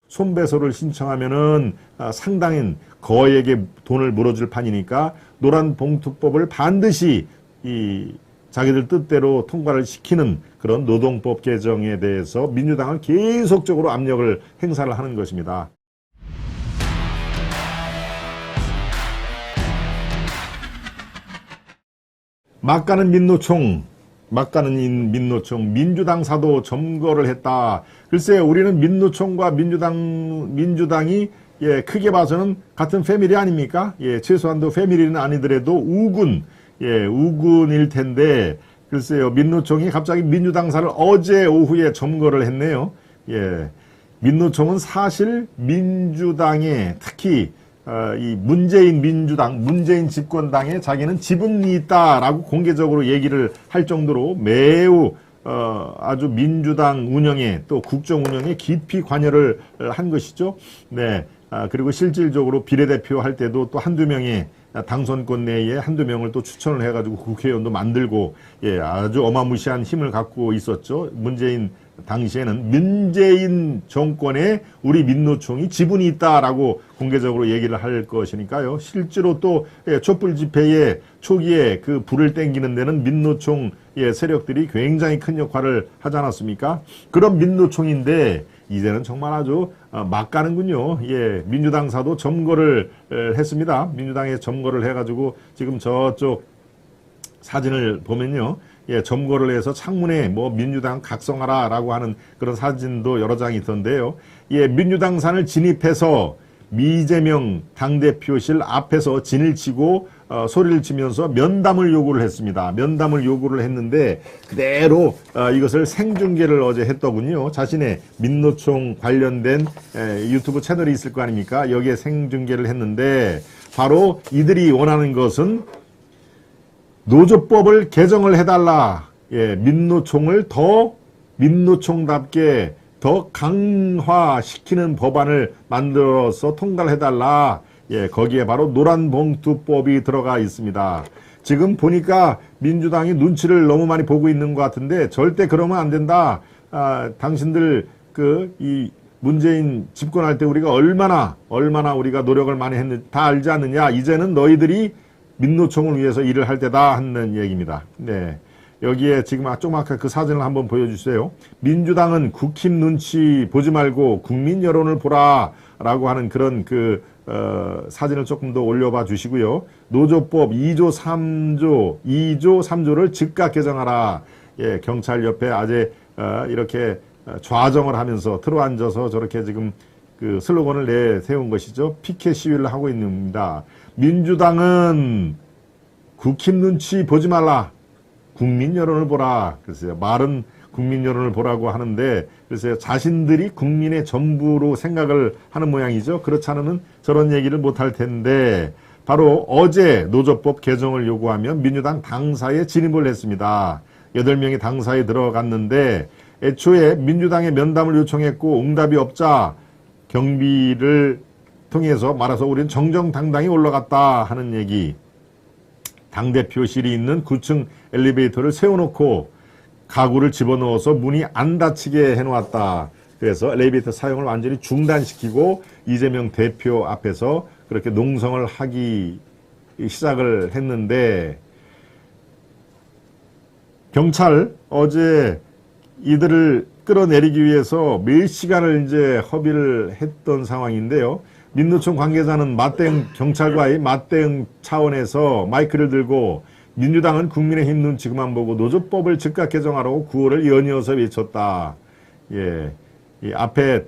손배소를 신청하면은 상당한 거액의 돈을 물어줄 판이니까 노란봉투법을 반드시 이 자기들 뜻대로 통과를 시키는 그런 노동법 개정에 대해서 민주당은 계속적으로 압력을 행사를 하는 것입니다. 막가는 민노총, 민주당사도 점거를 했다. 글쎄요, 우리는 민노총과 민주당이 크게 봐서는 같은 패밀리 아닙니까? 최소한도 패밀리는 아니더라도 우군일 텐데, 글쎄요, 민노총이 갑자기 민주당사를 어제 오후에 점거를 했네요. 민노총은 사실 민주당에 특히 이 문재인 집권당에 자기는 지분이 있다라고 공개적으로 얘기를 할 정도로 매우 아주 민주당 운영에 또 국정 운영에 깊이 관여를 한 것이죠. 네. 그리고 실질적으로 비례대표 할 때도 또 한두 명의 당선권 내에 한두 명을 또 추천을 해가지고 국회의원도 만들고 아주 어마무시한 힘을 갖고 있었죠. 당시에는 문재인 정권에 우리 민노총이 지분이 있다라고 공개적으로 얘기를 할 것이니까요. 실제로 또 촛불 집회의 초기에 그 불을 땡기는 데는 민노총 세력들이 굉장히 큰 역할을 하지 않았습니까? 그런 민노총인데 이제는 정말 아주 막 가는군요. 민주당사도 점거를 했습니다. 민주당에 점거를 해가지고 지금 저쪽 사진을 보면요. 점거를 해서 창문에 민주당 각성하라 라고 하는 그런 사진도 여러 장이 있던데요. 민주당산을 진입해서 이재명 당대표실 앞에서 진을 치고 소리를 치면서 면담을 요구를 했습니다. 면담을 요구를 했는데 그대로 이것을 생중계를 어제 했더군요. 자신의 민노총 관련된 유튜브 채널이 있을 거 아닙니까? 여기에 생중계를 했는데 바로 이들이 원하는 것은 노조법을 개정을 해달라. 민노총을 더 민노총답게 더 강화시키는 법안을 만들어서 통과를 해달라. 거기에 바로 노란봉투법이 들어가 있습니다. 지금 보니까 민주당이 눈치를 너무 많이 보고 있는 것 같은데 절대 그러면 안 된다. 당신들 이 문재인 집권할 때 우리가 얼마나 우리가 노력을 많이 했는지 다 알지 않느냐. 이제는 너희들이 민노총을 위해서 일을 할 때다 하는 얘기입니다. 네. 여기에 지금 좀 아까 그 사진을 한번 보여주세요. 민주당은 국힘 눈치 보지 말고 국민 여론을 보라 라고 하는 그런 사진을 조금 더 올려봐 주시고요. 노조법 2조 3조를 즉각 개정하라. 경찰 옆에 아재 이렇게 좌정을 하면서 틀어앉아서 저렇게 지금 그 슬로건을 내세운 것이죠. 피켓 시위를 하고 있습니다. 민주당은 국힘 눈치 보지 말라. 국민 여론을 보라. 글쎄요. 말은 국민 여론을 보라고 하는데 글쎄요. 자신들이 국민의 전부로 생각을 하는 모양이죠. 그렇지 않으면 저런 얘기를 못할 텐데 바로 어제 노조법 개정을 요구하며 민주당 당사에 진입을 했습니다. 8명이 당사에 들어갔는데 애초에 민주당에 면담을 요청했고 응답이 없자 경비를 통해서 말해서 우리는 정정당당히 올라갔다 하는 얘기. 당대표실이 있는 9층 엘리베이터를 세워놓고 가구를 집어넣어서 문이 안 닫히게 해놓았다. 그래서 엘리베이터 사용을 완전히 중단시키고 이재명 대표 앞에서 그렇게 농성을 하기 시작을 했는데 경찰 어제 이들을 끌어내리기 위해서 몇 시간을 이제 허비를 했던 상황인데요. 민노총 관계자는 경찰과의 맞대응 차원에서 마이크를 들고 민주당은 국민의힘 눈치 그만 보고 노조법을 즉각 개정하라고 구호를 연이어서 외쳤다. 이 앞에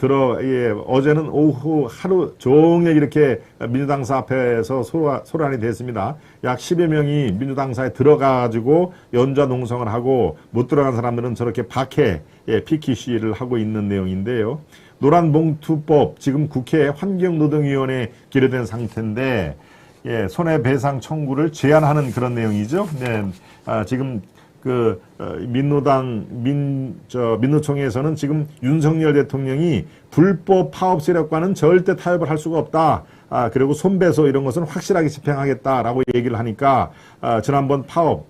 어제는 오후 하루 종일 이렇게 민주당사 앞에서 소란이 됐습니다. 약 10여 명이 민주당사에 들어가가지고 연좌 농성을 하고 못 들어간 사람들은 저렇게 밖에 피켓 시위를 하고 있는 내용인데요. 노란봉투법 지금 국회 환경노동위원회에 기재된 상태인데 손해배상 청구를 제한하는 그런 내용이죠. 네, 지금 민노총에서는 지금 윤석열 대통령이 불법 파업 세력과는 절대 타협을 할 수가 없다. 그리고 손배소 이런 것은 확실하게 집행하겠다라고 얘기를 하니까 지난번 파업,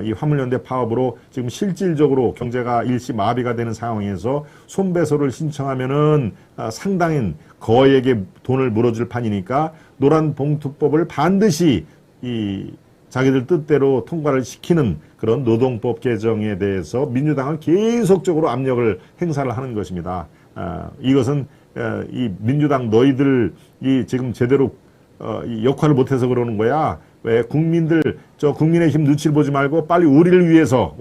이 화물연대 파업으로 지금 실질적으로 경제가 일시 마비가 되는 상황에서 손배소를 신청하면은 상당한 거액의 돈을 물어줄 판이니까 노란봉투법을 반드시 이 자기들 뜻대로 통과를 시키는 그런 노동법 개정에 대해서 민주당은 계속적으로 압력을 행사를 하는 것입니다. 이것은 이 민주당 너희들이 지금 제대로 이 역할을 못해서 그러는 거야. 왜 국민들 국민의힘 눈치를 보지 말고 빨리 우리를 위해서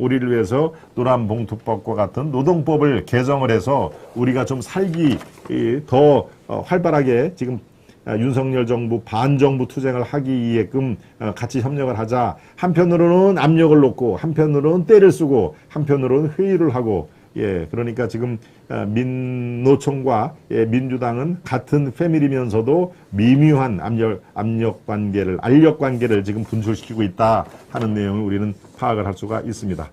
노란봉투법과 같은 노동법을 개정을 해서 우리가 좀 살기 더 활발하게 지금 윤석열 정부 반정부 투쟁을 하기에끔 같이 협력을 하자. 한편으로는 압력을 놓고 한편으로는 때를 쓰고 한편으로는 회의를 하고 그러니까 지금 민노총과 민주당은 같은 패밀리면서도 미묘한 압력 관계를 알력 관계를 지금 분출시키고 있다 하는 내용을 우리는 파악을 할 수가 있습니다.